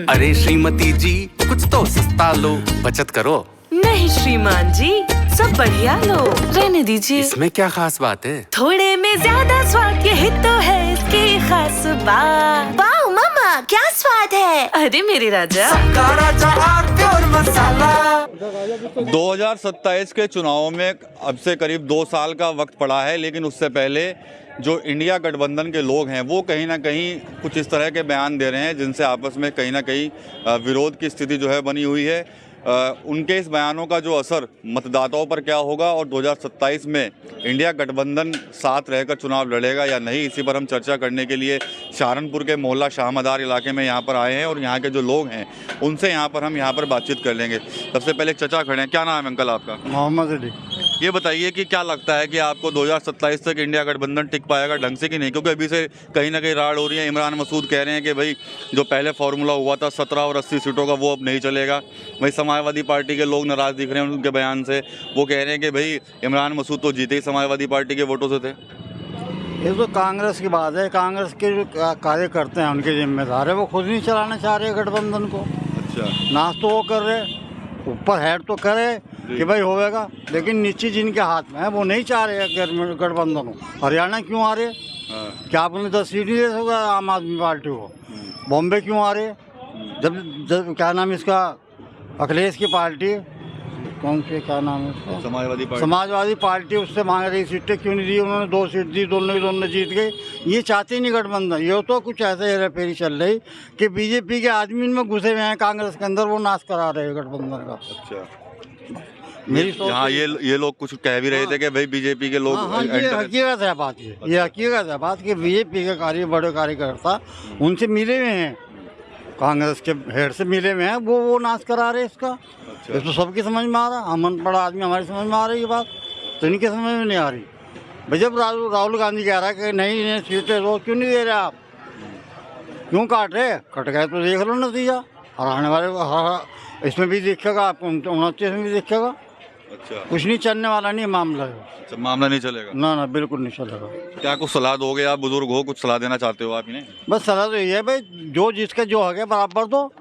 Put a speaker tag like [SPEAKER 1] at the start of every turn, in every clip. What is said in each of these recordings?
[SPEAKER 1] अरे श्रीमती जी कुछ तो सस्ता लो, बचत करो।
[SPEAKER 2] नहीं श्रीमान जी, सब बढ़िया लो, रहने दीजिए।
[SPEAKER 1] इसमें क्या खास बात है?
[SPEAKER 2] थोड़े में ज्यादा स्वाद, यही तो है इसकी खास बात।
[SPEAKER 3] वाह मामा, क्या स्वाद है।
[SPEAKER 2] अरे मेरे राजा,
[SPEAKER 4] सबका राजा आरती और मसाला। 2027 के चुनावों में अब से करीब 2 साल का वक्त पड़ा है, लेकिन उससे पहले जो इंडिया गठबंधन के लोग हैं वो कहीं ना कहीं कुछ इस तरह के बयान दे रहे हैं जिनसे आपस में कहीं ना कहीं विरोध की स्थिति जो है बनी हुई है। उनके इस बयानों का जो असर मतदाताओं पर क्या होगा और 2027 में इंडिया गठबंधन साथ रहकर चुनाव लड़ेगा या नहीं, इसी पर हम चर्चा करने के लिए सहारनपुर के मोहल्ला शाह मदार इलाके में यहाँ पर आए हैं और यहाँ के जो लोग हैं उनसे यहाँ पर बातचीत कर लेंगे। सबसे पहले चचा खड़े हैं। क्या नाम है अंकल आपका?
[SPEAKER 5] मोहम्मद अली।
[SPEAKER 4] ये बताइए कि क्या लगता है कि आपको 2027 तक इंडिया गठबंधन टिक पाएगा ढंग से कि नहीं? क्योंकि अभी से कहीं ना कहीं राड़ हो रही है। इमरान मसूद कह रहे हैं कि भाई जो पहले फार्मूला हुआ था 17 और 80 सीटों का वो अब नहीं चलेगा। वही समाजवादी पार्टी के लोग नाराज़ दिख रहे हैं उनके बयान से। वो कह रहे हैं कि भाई इमरान मसूद तो जीते ही समाजवादी पार्टी के वोटों से थे।
[SPEAKER 5] ये तो कांग्रेस की बात है। कांग्रेस के जो कार्यकर्ता हैं उनके जिम्मेदार है, वो खुद नहीं चलाना चाह रहे गठबंधन को।
[SPEAKER 4] अच्छा,
[SPEAKER 5] नाश तो वो कर रहे, ऊपर हेड तो करे कि भाई होगा, लेकिन नीचे जिनके हाथ में है वो नहीं चाह रहे गठबंधन हो। हरियाणा क्यों आ रहे? क्या आपने 10 सीट नहीं दे सकता आम आदमी पार्टी को? बॉम्बे क्यों आ रहे? जब क्या नाम इसका अखिलेश की पार्टी, कौन सी क्या नाम है उसका, समाजवादी पार्टी उससे मांग रही सीटें क्यों नहीं दी उन्होंने? 2 सीट दी, दोनों जीत गए। ये चाहते नहीं गठबंधन। ये तो कुछ ऐसे हेराफेरी चल रही कि बीजेपी के आदमी इनमें घुसे हुए हैं कांग्रेस के अंदर, वो नाश करा रहे हैं गठबंधन का।
[SPEAKER 4] अच्छा,
[SPEAKER 5] मेरी सोच
[SPEAKER 4] हाँ ये लोग कुछ कह भी रहे थे कि भाई बीजेपी के लोग
[SPEAKER 5] हाँ, ये हकीकत है बात। ये हकीकत है बात कि बीजेपी के बड़े कार्यकर्ता उनसे मिले हुए हैं, कांग्रेस के हेड से मिले हुए हैं, वो नाश करा रहे इसका।
[SPEAKER 4] अच्छा।
[SPEAKER 5] ये तो सबकी समझ में आ रहा, हम अनपढ़ आदमी हमारी समझ में आ रही है बात, तो इनकी समझ में नहीं आ रही। भाई जब राहुल गांधी कह रहा है कि नहीं इन्हें सीटें दो, क्यों नहीं दे रहे आप? क्यों काट रहे? कट गए तो देख लो नतीजा। और आने वाले इसमें भी देखेगा, आपको 29 में भी देखेगा।
[SPEAKER 4] अच्छा,
[SPEAKER 5] कुछ नहीं चलने वाला नहीं मामला है।
[SPEAKER 4] अच्छा, मामला नहीं चलेगा?
[SPEAKER 5] ना बिल्कुल नहीं चलेगा।
[SPEAKER 4] क्या कुछ सलाह दोगे? आप बुजुर्ग हो, कुछ सलाह देना चाहते हो आप इन्हें?
[SPEAKER 5] बस सलाह तो ये है भाई, जो जिसका जो है बराबर दो।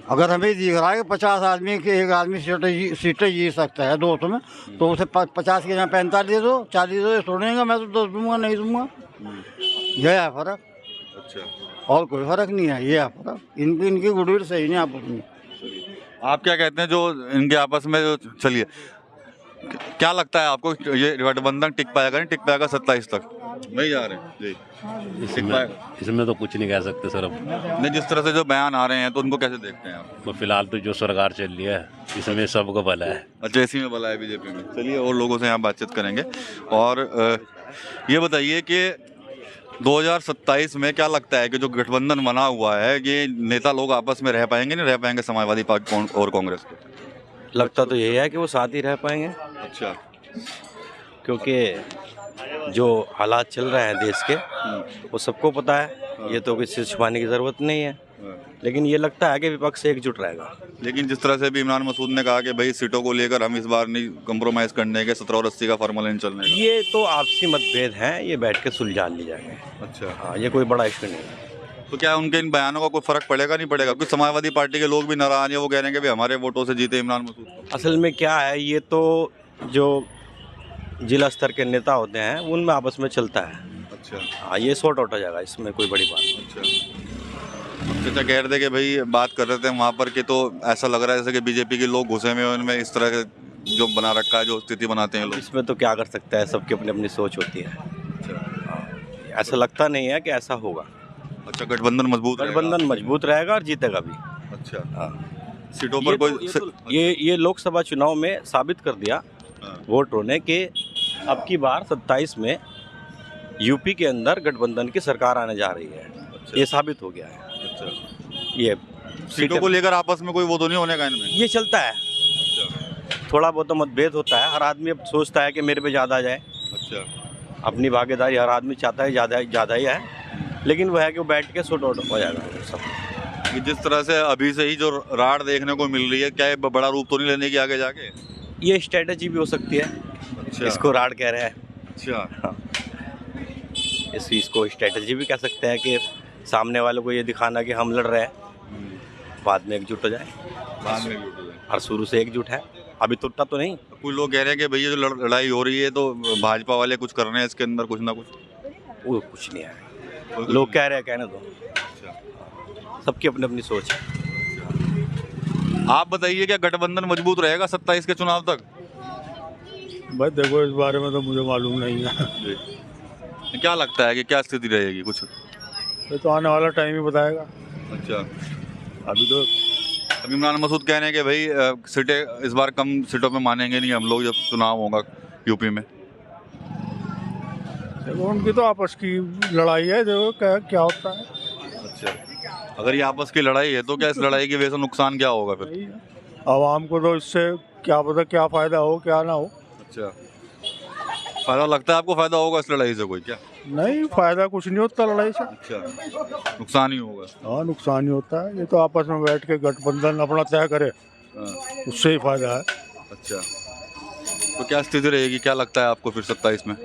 [SPEAKER 5] अगर हमें दिख रहा है कि 50 आदमी के एक आदमी सीटें जीत सकता है 200 में, तो उसे 50 के जहाँ 45 दे दो, 40 दे दो, छोड़ेंगे। मैं तो 10 दूंगा, नहीं दूंगा। यह है फर्क।
[SPEAKER 4] अच्छा,
[SPEAKER 5] और कोई फर्क नहीं है। ये है फर्क। इनकी गुडविल सही नहीं आपस में।
[SPEAKER 4] आप क्या कहते हैं जो इनके आपस में जो चलिए, क्या लगता है आपको ये गठबंधन टिक पाएगा नहीं टिक पाएगा 27 तक? नहीं जा रहे जी,
[SPEAKER 6] इसमें तो कुछ नहीं कह सकते सर। अब
[SPEAKER 4] नहीं, जिस तरह से जो बयान आ रहे हैं तो उनको कैसे देखते हैं आप?
[SPEAKER 6] तो फिलहाल तो जो सरकार चल रही है इसमें सबको भला है।
[SPEAKER 4] अच्छा, इसी में भला है बीजेपी में। चलिए और लोगों से यहाँ बातचीत करेंगे। और ये बताइए कि 2027 में क्या लगता है कि जो गठबंधन बना हुआ है ये नेता लोग आपस में रह पाएंगे नहीं रह पाएंगे समाजवादी पार्टी और कांग्रेस के?
[SPEAKER 7] लगता तो यही है कि वो साथ ही रह पाएंगे।
[SPEAKER 4] अच्छा,
[SPEAKER 7] क्योंकि जो हालात चल रहे हैं देश के वो सबको पता है, ये तो किसी से छुपाने की ज़रूरत नहीं है। लेकिन ये लगता है कि विपक्ष एकजुट रहेगा।
[SPEAKER 4] लेकिन जिस तरह से भी इमरान मसूद ने कहा कि भाई सीटों को लेकर हम इस बार नहीं कम्प्रोमाइज़ करने के, 17 और 80 का फार्मूला नहीं चलने का।
[SPEAKER 7] ये तो आपसी मतभेद हैं, ये बैठ के सुलझा लिए जाएंगे।
[SPEAKER 4] अच्छा,
[SPEAKER 7] हाँ, ये कोई बड़ा इशू नहीं है।
[SPEAKER 4] तो क्या उनके इन बयानों का कोई फर्क पड़ेगा नहीं पड़ेगा? कुछ समाजवादी पार्टी के लोग भी नाराज हैं, वो कह रहे हैं कि भाई हमारे वोटों से जीते इमरान मसूद।
[SPEAKER 7] असल में क्या है, ये तो जो जिला स्तर के नेता होते हैं उनमें आपस में चलता है।
[SPEAKER 4] अच्छा,
[SPEAKER 7] हाँ, ये सॉर्ट आउट हो जाएगा, इसमें कोई बड़ी बात नहीं।
[SPEAKER 4] अच्छा, कह रहे थे कि भाई बात कर रहे थे वहाँ पर कि तो ऐसा लग रहा है जैसे कि बीजेपी के लोग घुसे हुए हैं उनमें, इस तरह के जो बना रखा है, जो स्थिति बनाते हैं लोग।
[SPEAKER 7] इसमें तो क्या कर सकता है, सबकी अपनी अपनी सोच होती है।
[SPEAKER 4] अच्छा,
[SPEAKER 7] ऐसा लगता नहीं है कि ऐसा होगा।
[SPEAKER 4] अच्छा, गठबंधन
[SPEAKER 7] मजबूत रहेगा और जीतेगा भी।
[SPEAKER 4] अच्छा,
[SPEAKER 7] हाँ,
[SPEAKER 4] सीटों पर कोई
[SPEAKER 7] ये लोकसभा चुनाव में साबित कर दिया वोटरों ने कि अब की बार 27 में यूपी के अंदर गठबंधन की सरकार आने जा रही है।
[SPEAKER 4] अच्छा,
[SPEAKER 7] ये साबित हो गया है।
[SPEAKER 4] अच्छा,
[SPEAKER 7] ये
[SPEAKER 4] सीटों को लेकर आपस में कोई वो तो नहीं होने का इनमें?
[SPEAKER 7] ये चलता है।
[SPEAKER 4] अच्छा,
[SPEAKER 7] थोड़ा बहुत तो मतभेद होता है, हर आदमी अब सोचता है कि मेरे पे ज़्यादा जाए।
[SPEAKER 4] अच्छा,
[SPEAKER 7] अपनी भागीदारी हर आदमी चाहता है ज़्यादा ही है, लेकिन वो है कि वो बैठ के सॉर्ट आउट हो जाएगा सब।
[SPEAKER 4] कि जिस तरह से अभी से ही जो राड़ देखने को मिल रही है, क्या ये बड़ा रूप तो नहीं लेने की आगे जाके?
[SPEAKER 7] ये स्ट्रेटजी भी हो सकती है।
[SPEAKER 4] अच्छा,
[SPEAKER 7] इसको राड़ कह रहे हैं।
[SPEAKER 4] अच्छा,
[SPEAKER 7] हाँ, इसको स्ट्रेटजी भी कह सकते हैं कि सामने वाले को ये दिखाना कि हम लड़ रहे हैं, बाद में एकजुट हो जाए।
[SPEAKER 4] बाद में भी उठ जाए।
[SPEAKER 7] और शुरू से एकजुट है, अभी टूटा तो नहीं।
[SPEAKER 4] कुछ लोग कह रहे हैं कि भैया जो लड़ाई हो रही है तो भाजपा वाले कुछ कर रहे हैं इसके अंदर कुछ ना कुछ।
[SPEAKER 7] वो कुछ नहीं है, लोग कह रहे हैं, कहने दो, सबकी अपनी अपनी सोच है।
[SPEAKER 4] आप बताइए क्या गठबंधन मजबूत रहेगा 27 के चुनाव तक?
[SPEAKER 5] भाई देखो इस बारे में तो मुझे मालूम नहीं है,
[SPEAKER 4] क्या लगता है कि क्या स्थिति रहेगी कुछ?
[SPEAKER 5] ये तो आने वाला टाइम ही बताएगा।
[SPEAKER 4] अच्छा,
[SPEAKER 5] अभी तो
[SPEAKER 4] अब इमरान मसूद कह रहे हैं कि भाई सीटें इस बार कम सीटों पे मानेंगे नहीं हम लोग जब चुनाव होगा यूपी में।
[SPEAKER 5] देखो उनकी तो आपस की लड़ाई है, देखो क्या क्या होता है।
[SPEAKER 4] अच्छा, अगर ये आपस की लड़ाई है तो क्या इस लड़ाई की वजह से नुकसान क्या होगा फिर?
[SPEAKER 5] आवाम को तो इससे क्या पता क्या फ़ायदा हो क्या ना हो।
[SPEAKER 4] अच्छा, फायदा लगता है आपको? फायदा होगा इस लड़ाई से कोई क्या?
[SPEAKER 5] नहीं, फ़ायदा कुछ नहीं होता लड़ाई से।
[SPEAKER 4] अच्छा, नुकसान ही होगा।
[SPEAKER 5] हाँ, नुकसान ही होता है। ये तो आपस में बैठ के गठबंधन अपना तय करे, उससे ही फायदा है।
[SPEAKER 4] अच्छा, तो क्या स्थिति रहेगी, क्या लगता है आपको फिर 27 में?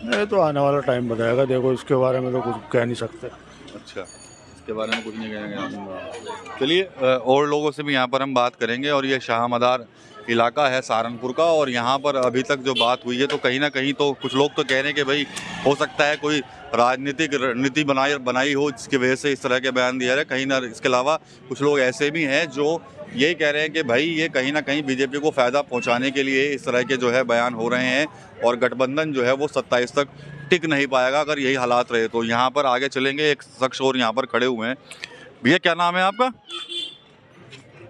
[SPEAKER 5] ये तो आने वाला टाइम बताएगा, देखो इसके बारे में तो कुछ कह नहीं सकते।
[SPEAKER 4] अच्छा, इसके बारे में कुछ नहीं कहेंगे। चलिए और लोगों से भी यहाँ पर हम बात करेंगे। और ये शाह मदार इलाका है सहारनपुर का, और यहाँ पर अभी तक जो बात हुई है तो कहीं ना कहीं तो कुछ लोग तो कह रहे हैं कि भाई हो सकता है कोई राजनीतिक रणनीति बनाई हो जिसकी वजह से इस तरह के बयान दिया है। कहीं ना इसके अलावा कुछ लोग ऐसे भी हैं जो यही कह रहे हैं कि भाई ये कहीं ना कहीं बीजेपी को फ़ायदा पहुंचाने के लिए इस तरह के जो है बयान हो रहे हैं, और गठबंधन जो है वो 27 तक टिक नहीं पाएगा अगर यही हालात रहे तो। यहाँ पर आगे चलेंगे, एक शख्स और यहाँ पर खड़े हुए हैं। भैया क्या नाम है आपका?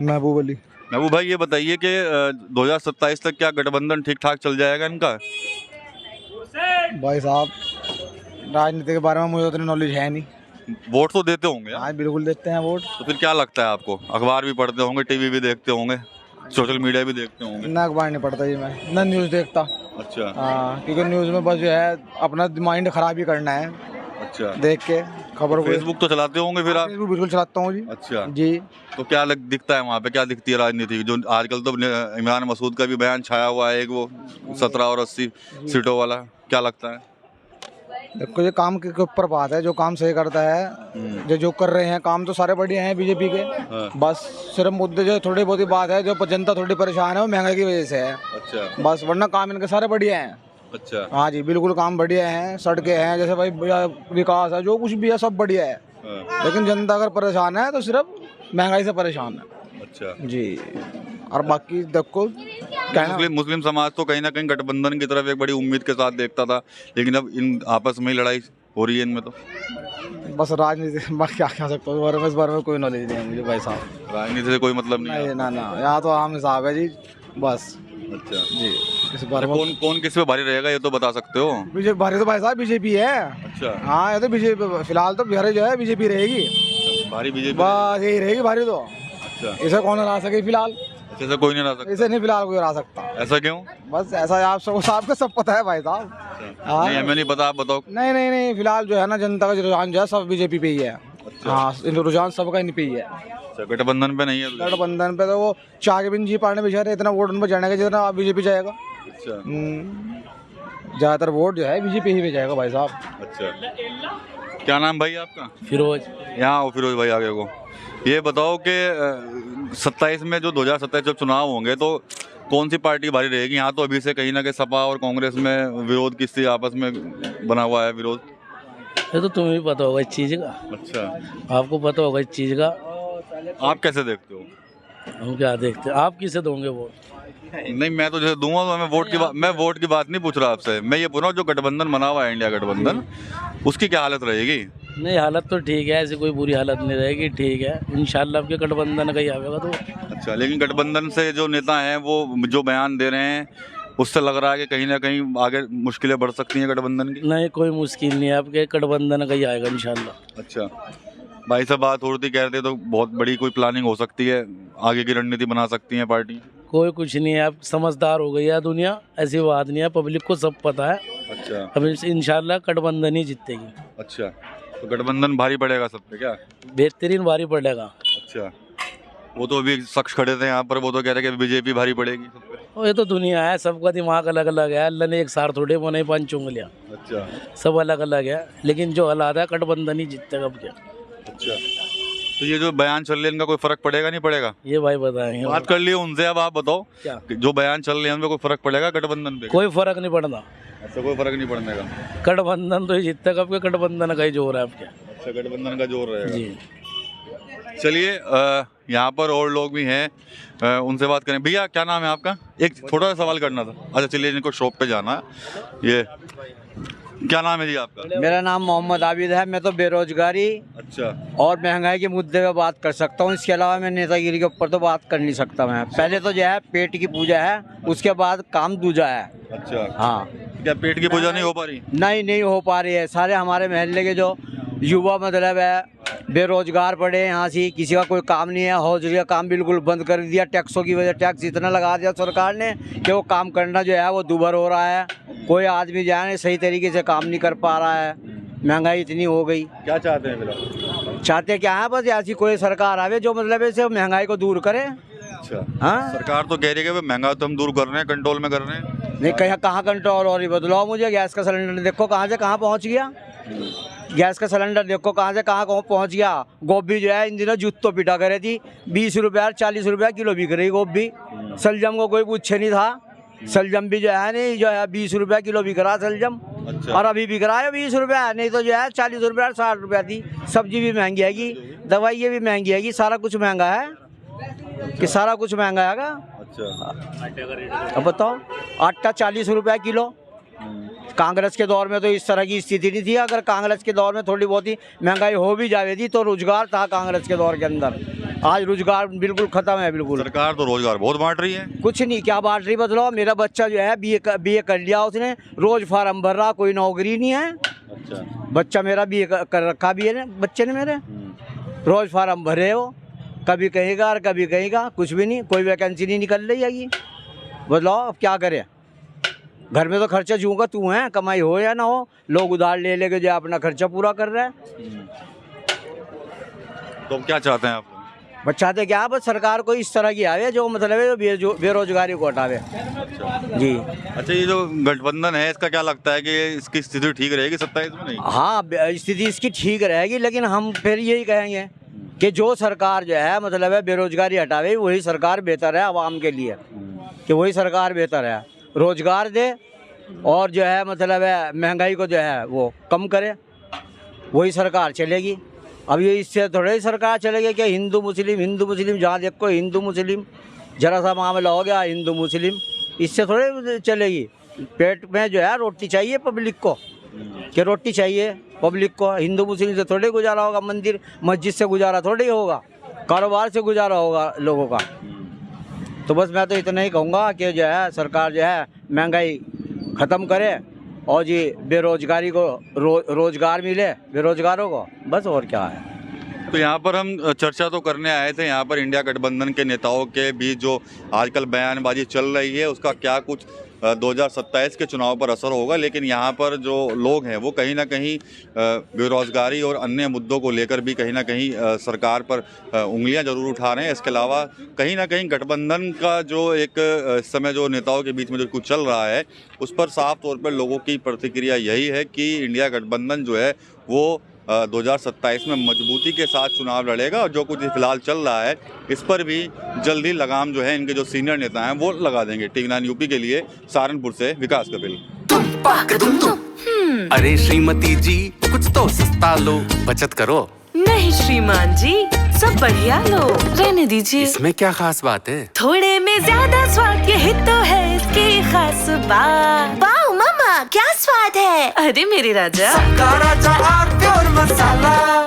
[SPEAKER 5] महबूब अली।
[SPEAKER 4] महबूब भाई, ये बताइए कि 2027 तक क्या गठबंधन ठीक ठाक चल जाएगा इनका?
[SPEAKER 5] भाई साहब, राजनीति के बारे में मुझे उतनी नॉलेज है नहीं।
[SPEAKER 4] वोट तो देते होंगे?
[SPEAKER 5] हाँ, बिल्कुल देते हैं वोट।
[SPEAKER 4] तो फिर क्या लगता है आपको? अखबार भी पढ़ते होंगे, टीवी भी देखते होंगे, सोशल मीडिया भी देखते होंगे?
[SPEAKER 5] ना अखबार नहीं पढ़ता जी मैं, ना न्यूज़ देखता।
[SPEAKER 4] अच्छा।
[SPEAKER 5] हाँ, क्योंकि न्यूज़ में बस जो है अपना माइंड खराब ही करना है।
[SPEAKER 4] अच्छा,
[SPEAKER 5] देख के खबर।
[SPEAKER 4] फेसबुक तो चलाते होंगे फिर आप?
[SPEAKER 5] फेसबुक बिल्कुल चलाता हूँ जी।
[SPEAKER 4] अच्छा
[SPEAKER 5] जी।
[SPEAKER 4] तो क्या दिखता है वहाँ पे, क्या दिखती है राजनीति? जो आजकल तो इमरान मसूद का भी बयान छाया हुआ है, एक वो 17 और 80 सीटों वाला, क्या लगता है?
[SPEAKER 5] देखो ये काम के ऊपर बात है, जो काम सही करता है, जो कर रहे हैं काम तो सारे बढ़िया हैं बीजेपी के। बस सिर्फ मुद्दे जो थोड़ी बहुत ही बात है, जो जनता थोड़ी परेशान है वो महंगाई की वजह से है।
[SPEAKER 4] अच्छा,
[SPEAKER 5] बस, वरना काम इनके सारे बढ़िया हैं।
[SPEAKER 4] अच्छा।
[SPEAKER 5] हाँ जी, बिल्कुल काम बढ़िया है, सड़कें हैं, जैसे भाई विकास है, जो कुछ भी है सब बढ़िया है। लेकिन जनता अगर परेशान है तो सिर्फ महंगाई से परेशान है।
[SPEAKER 4] अच्छा
[SPEAKER 5] जी। और बाकी देखो
[SPEAKER 4] मुस्लिम समाज तो कहीं ना कहीं गठबंधन की तरफ एक बड़ी उम्मीद के साथ देखता था, लेकिन अब इन आपस में ही लड़ाई हो रही है इनमें तो।
[SPEAKER 5] बस राजनीति मैं क्या कह सकता हूँ, इस बारे में कोई नॉलेज नहीं है मुझे भाई साहब।
[SPEAKER 4] राजनीति से कोई मतलब नहीं है?
[SPEAKER 5] ना ना, यहाँ तो आम हिसाब है जी, बस।
[SPEAKER 4] अच्छा
[SPEAKER 5] जी। इस बारे में
[SPEAKER 4] कौन किस पे भारी रहेगा ये तो बता सकते हो?
[SPEAKER 5] बीजेपी भारी तो भाई साहब बीजेपी है।
[SPEAKER 4] अच्छा।
[SPEAKER 5] हाँ, ये तो बीजेपी फिलहाल तो बिहार जो है बीजेपी रहेगी।
[SPEAKER 4] भारी बीजेपी?
[SPEAKER 5] बस यही रहेगी भारी तो।
[SPEAKER 4] अच्छा,
[SPEAKER 5] इसे कौन हरा सके फिलहाल?
[SPEAKER 4] अच्छा, ऐसा कोई नहीं रह सकता?
[SPEAKER 5] इसे नहीं फिलहाल कोई हरा सकता।
[SPEAKER 4] ऐसा क्यों?
[SPEAKER 5] बस ऐसा आप सबको सब पता है भाई साहब। हाँ।
[SPEAKER 4] नहीं, हमें नहीं पता, आप बताओ।
[SPEAKER 5] नहीं नहीं नहीं, फिलहाल जो है ना जनता का रुझान जो है सब बीजेपी पे ही है।
[SPEAKER 4] अच्छा।
[SPEAKER 5] हाँ, रुझान सबका इन पे ही है।
[SPEAKER 4] अच्छा, गठबंधन पे नहीं है?
[SPEAKER 5] गठबंधन पे तो वो चाह के भी जी पाने बेचारे इतना वोट उन पर जाने का जितना बीजेपी जाएगा।
[SPEAKER 4] अच्छा।
[SPEAKER 5] ज़्यादातर वोट जो है बीजेपी ही पे जाएगा भाई साहब।
[SPEAKER 4] अच्छा, क्या नाम भाई आपका?
[SPEAKER 8] फिरोज।
[SPEAKER 4] यहाँ आओ फिरोज भाई आगे को। ये बताओ कि 27 में जो 2027 जब चुनाव होंगे तो कौन सी पार्टी भारी रहेगी? यहाँ तो अभी से कहीं ना कहीं सपा और कांग्रेस में विरोध किससे आपस में बना हुआ है विरोध?
[SPEAKER 8] ये तो तुम्हें भी पता होगा इस चीज़ का।
[SPEAKER 4] अच्छा,
[SPEAKER 8] आपको पता होगा इस चीज़ का।
[SPEAKER 4] आप कैसे देखते हो?
[SPEAKER 8] हम क्या देखते हैं, आप किसे दोगे वोट?
[SPEAKER 4] नहीं, मैं तो जैसे दूंगा तो मैं वोट की बात नहीं पूछ रहा आपसे, मैं ये पूछ रहा हूँ जो गठबंधन बना हुआ है इंडिया गठबंधन, उसकी क्या हालत रहेगी?
[SPEAKER 8] नहीं, हालत तो ठीक है, ऐसी कोई बुरी हालत नहीं रहेगी, ठीक है इंशाल्लाह आपके गठबंधन का ही आएगा तो।
[SPEAKER 4] अच्छा, लेकिन गठबंधन से जो नेता हैं वो जो बयान दे रहे हैं उससे लग रहा है कि कहीं ना कहीं आगे मुश्किलें बढ़ सकती हैं गठबंधन की।
[SPEAKER 8] नहीं, कोई मुश्किल नहीं है, आपके गठबंधन का ही आएगा इंशाल्लाह।
[SPEAKER 4] अच्छा, भाई साहब बात हो रही थी, कह रहे थे तो बहुत बड़ी कोई प्लानिंग हो सकती है, आगे की रणनीति बना सकती है पार्टी?
[SPEAKER 8] कोई कुछ नहीं है, आप समझदार हो गई है दुनिया, ऐसी बात नहीं है, पब्लिक को सब पता है।
[SPEAKER 4] अच्छा,
[SPEAKER 8] अब इंशाल्लाह गठबंधन ही जीतेगी।
[SPEAKER 4] अच्छा, तो गठबंधन भारी पड़ेगा सब पे क्या?
[SPEAKER 8] बेहतरीन भारी पड़ेगा।
[SPEAKER 4] अच्छा, वो तो अभी शख्स खड़े थे यहाँ पर, वो तो कह रहे कि बीजेपी भारी पड़ेगी सब पे।
[SPEAKER 8] और ये तो दुनिया है, सबका दिमाग अलग अलग है। अल्लाह ने एक सार थोड़े बनाई 5 उंगलियां,
[SPEAKER 4] अच्छा
[SPEAKER 8] सब अलग अलग है। लेकिन जो हालात है गठबंधन ही जीतेगा अब क्या।
[SPEAKER 4] अच्छा, तो ये जो बयान चल रहे हैं इनका कोई फर्क पड़ेगा नहीं पड़ेगा?
[SPEAKER 8] ये भाई बताएंगे।
[SPEAKER 4] बात कर लिए उनसे, अब आप बताओ
[SPEAKER 8] क्या
[SPEAKER 4] कि जो बयान चल रहे हैं उनमें कोई फर्क पड़ेगा गठबंधन पे?
[SPEAKER 8] कोई फर्क नहीं पड़ना,
[SPEAKER 4] ऐसा कोई फर्क नहीं पड़ने का।
[SPEAKER 8] गठबंधन तो ही जीतेगा। अब क्या गठबंधन का ही जोर है अब क्या।
[SPEAKER 4] अच्छा, गठबंधन का जोर रहेगा।
[SPEAKER 8] जी
[SPEAKER 4] चलिए यहाँ पर और लोग भी हैं, उनसे बात करें। भैया क्या नाम है आपका? एक छोटा सा सवाल करना था। अच्छा चलिए, इनको शॉप पे जाना है। ये क्या नाम है जी आपका?
[SPEAKER 9] मेरा नाम मोहम्मद आबिद है। मैं तो बेरोजगारी
[SPEAKER 4] अच्छा
[SPEAKER 9] और महंगाई के मुद्दे पे बात कर सकता हूँ। इसके अलावा मैं नेतागिरी के ऊपर तो बात कर नहीं सकता। मैं पहले तो जो है पेट की पूजा है, उसके बाद काम दूजा है।
[SPEAKER 4] अच्छा,
[SPEAKER 9] हाँ,
[SPEAKER 4] क्या पेट की पूजा नहीं हो पा रही?
[SPEAKER 9] नहीं हो पा रही है। सारे हमारे महल्ले के जो युवा मतलब है बेरोजगार पड़े हैं। यहाँ से किसी का कोई काम नहीं है। हौजरी का काम बिल्कुल बंद कर दिया। टैक्सों की वजह, टैक्स इतना लगा दिया सरकार ने कि वो काम करना जो है वो दुभर हो रहा है। कोई आदमी जो है सही तरीके से काम नहीं कर पा रहा है। महंगाई इतनी हो गई।
[SPEAKER 4] क्या चाहते हैं फिलहाल?
[SPEAKER 9] चाहते क्या है, बस ऐसी कोई सरकार आवे जो मतलब ऐसे महंगाई को दूर करे।
[SPEAKER 4] अच्छा,
[SPEAKER 9] हाँ,
[SPEAKER 4] सरकार तो कह रही है कि महंगा तो हम दूर कर रहे हैं, कंट्रोल में कर रहे हैं।
[SPEAKER 9] नहीं कहाँ कंट्रोल हो रही? बदलाव मुझे गैस का सिलेंडर देखो कहाँ से कहाँ पहुँच गया। गैस का सिलेंडर देखो कहाँ से कहाँ पहुँच गया। गोभी जो है इन दिनों जुत्तो पिटा करे थी, 20 रुपया 40 रुपया किलो बिक रही गोभी। सलजम को कोई पूछे नहीं था। सलजम भी जो है नहीं, जो है 20 रुपया किलो बिक रहा सलजम।
[SPEAKER 4] अच्छा।
[SPEAKER 9] और अभी बिक रहा है 20 रुपया, नहीं तो जो है 40 रुपया 60 रुपया थी। सब्जी भी महंगी आएगी, दवाइयाँ भी महंगी आएगी, सारा कुछ महंगा है कि सारा कुछ महंगा आएगा।
[SPEAKER 4] अच्छा,
[SPEAKER 9] अब बताओ, आटा 40 रुपया किलो। कांग्रेस के दौर में तो इस तरह की स्थिति नहीं थी। अगर कांग्रेस के दौर में थोड़ी बहुत ही महंगाई हो भी जावे थी तो रोजगार था कांग्रेस के दौर के अंदर। आज रोजगार बिल्कुल खत्म है। बिल्कुल
[SPEAKER 4] सरकार तो रोजगार बहुत बांट रही है।
[SPEAKER 9] कुछ नहीं, क्या बांट रही बदलो। मेरा बच्चा जो है बीए कर लिया उसने, रोज फार्म भर रहा, कोई नौकरी नहीं है।
[SPEAKER 4] अच्छा,
[SPEAKER 9] बच्चा मेरा बीए कर रखा भी है बच्चे ने मेरे, रोज फार्म भरे हो, कभी कहेगा और कभी कहेगा, कुछ भी नहीं, कोई वैकेंसी नहीं निकल रही है। बदलाओ, अब क्या करे। घर में तो खर्चा जूँगा तू है, कमाई हो या ना हो, लोग उधार ले लेके जो अपना खर्चा पूरा कर रहे हैं।
[SPEAKER 4] तो क्या चाहते हैं आप?
[SPEAKER 9] बचाते क्या, बस सरकार को इस तरह की आवे जो मतलब है बेरोजगारी को हटावे। जी।
[SPEAKER 4] अच्छा, ये जो गठबंधन है इसका क्या लगता है कि इसकी स्थिति ठीक रहेगी 27 में? नहीं,
[SPEAKER 9] हाँ, स्थिति इसकी ठीक रहेगी, लेकिन हम फिर यही कहेंगे कि जो सरकार जो है मतलब है बेरोजगारी हटावे, वही सरकार बेहतर है आवाम के लिए, कि वही सरकार बेहतर है। रोजगार दे और जो है मतलब है महंगाई को जो है वो कम करे, वही सरकार चलेगी। अब ये इससे थोड़ी ही सरकार चलेगी कि हिंदू मुस्लिम जहाँ देखो हिंदू मुस्लिम, जरा सा मामला हो गया हिंदू मुस्लिम, इससे थोड़े चलेगी। पेट में जो है रोटी चाहिए पब्लिक को, कि रोटी चाहिए पब्लिक को। हिंदू मुस्लिम से थोड़े गुजारा होगा, मंदिर मस्जिद से गुजारा थोड़े होगा, कारोबार से गुजारा होगा लोगों का। तो बस मैं तो इतना ही कहूँगा कि जो है सरकार जो है महंगाई ख़त्म करे और जी बेरोजगारी को रोजगार मिले बेरोजगारों को, बस और क्या है।
[SPEAKER 4] तो यहाँ पर हम चर्चा तो करने आए थे। यहाँ पर इंडिया गठबंधन के नेताओं के बीच जो आजकल बयानबाजी चल रही है उसका क्या कुछ 2027 के चुनाव पर असर होगा, लेकिन यहाँ पर जो लोग हैं वो कहीं ना कहीं बेरोजगारी और अन्य मुद्दों को लेकर भी कहीं ना कहीं सरकार पर उंगलियां जरूर उठा रहे हैं। इसके अलावा कहीं ना कहीं गठबंधन का जो एक इस समय जो नेताओं के बीच में जो कुछ चल रहा है उस पर साफ तौर पर लोगों की प्रतिक्रिया यही है कि इंडिया गठबंधन जो है वो 2027 में मजबूती के साथ चुनाव लड़ेगा और जो कुछ फिलहाल चल रहा है इस पर भी जल्दी लगाम जो है इनके जो सीनियर नेता हैं वो लगा देंगे। TV9 यूपी के लिए सहारनपुर से विकास कपिल।
[SPEAKER 1] अरे श्रीमती जी कुछ तो सस्ता लो, बचत करो।
[SPEAKER 2] नहीं श्रीमान जी, सब बढ़िया लो, रहने दीजिए।
[SPEAKER 1] इसमें क्या खास बात है?
[SPEAKER 2] थोड़े में ज्यादा स्वाद, यही तो है इसकी खास बात।
[SPEAKER 3] वाह मम्मा, क्या स्वाद है।
[SPEAKER 2] अरे मेरे राजा,
[SPEAKER 3] मसाला